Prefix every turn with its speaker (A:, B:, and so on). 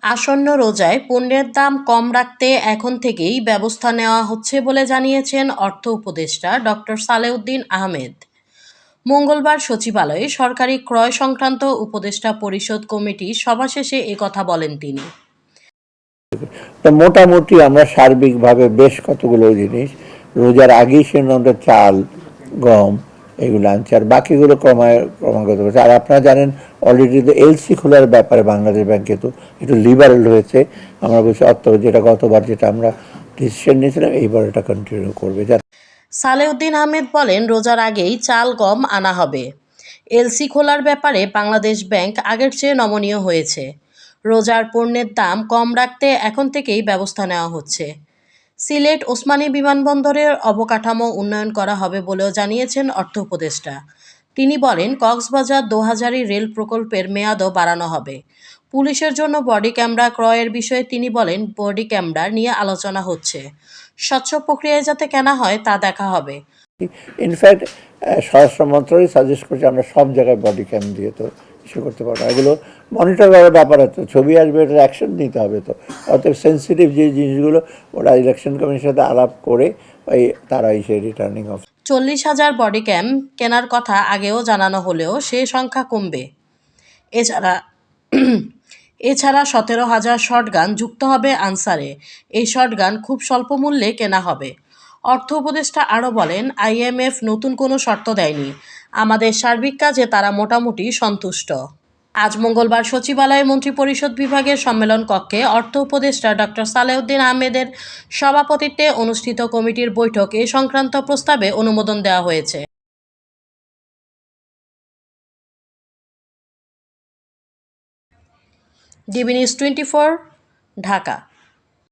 A: আসন্ন রোজায় পণ্যের দাম কম রাখতে এখন থেকেই ব্যবস্থা নেওয়া হচ্ছে বলে জানিয়েছেন অর্থ উপদেষ্টা ডক্টর সালেউদ্দিন আহমেদ। মঙ্গলবার সচিবালয়ে সরকারি ক্রয় সংক্রান্ত উপদেষ্টা পরিষদ কমিটির সভা শেষে একথা বলেন তিনি।
B: তো মোটামুটি আমরা সার্বিকভাবে বেশ কতগুলো জিনিস রোজার আগেই সেজন্য চাল, গম এগুলো আনছে, আর বাকিগুলো ক্রমাগত হচ্ছে। আর আপনারা জানেন অলরেডি তো এলসি খোলার ব্যাপারে বাংলাদেশ ব্যাংকে তো একটু লিবারেল হয়েছে। আমরা বলছি যেটা গতবার যেটা আমরা ডিসিশন নিয়েছিলাম এইবার এটা কন্টিনিউ করবে।
A: সালেউদ্দিন আহমেদ বলেন, রোজার আগেই চাল গম আনা হবে। এলসি খোলার ব্যাপারে বাংলাদেশ ব্যাংক আগের চেয়ে নমনীয় হয়েছে। রোজার পণ্যের দাম কম রাখতে এখন থেকেই ব্যবস্থা নেওয়া হচ্ছে। সিলেট ওসমানী বিমানবন্দরের অবকাঠামো উন্নয়ন করা হবে বলেও জানিয়েছেন অর্থ উপদেষ্টা। তিনি বলেন, কক্সবাজার দোহাজারী রেল প্রকল্পের মেয়াদও বাড়ানো হবে। পুলিশের জন্য বডি ক্যামেরা ক্রয়ের বিষয়ে তিনি বলেন, বডি ক্যামেরা নিয়ে আলোচনা হচ্ছে। স্বচ্ছ প্রক্রিয়ায় যাতে কেনা হয় তা দেখা হবে।
B: ইনফ্যাক্ট স্বরাষ্ট্র মন্ত্রণালয় সাজেস্ট করছে আমরা সব জায়গায় বডি ক্যাম দিয়ে তো ইস্যু করতে পারবো। এগুলো মনিটর করার ব্যাপার আছে, ছবি আসবে, এটার অ্যাকশন নিতে হবে। তো অতএব সেন্সিটিভ যে জিনিসগুলো ওরা ইলেকশন কমিশনের সাথে আলাপ করে তারা সেই রিটার্নিং অফ
A: 40,000 বডি ক্যাম কেনার কথা আগেও জানানো হলেও সে সংখ্যা কমবে। এছাড়া এছাড়া 17,000 শটগান যুক্ত হবে আনসারে। এই শটগান খুব স্বল্প মূল্যে কেনা হবে। অর্থ উপদেষ্টা আরও বলেন, আইএমএফ নতুন কোনো শর্ত দেয়নি। আমাদের সার্বিক কাজে তারা মোটামুটি সন্তুষ্ট। আজ মঙ্গলবার সচিবালয়ে মন্ত্রিপরিষদ বিভাগের সম্মেলন কক্ষে অর্থ উপদেষ্টা ডক্টর সালেউদ্দিন আহমেদের সভাপতিত্বে অনুষ্ঠিত কমিটির বৈঠক এ সংক্রান্ত প্রস্তাবে অনুমোদন দেওয়া হয়েছে। DB news 24, Dhaka.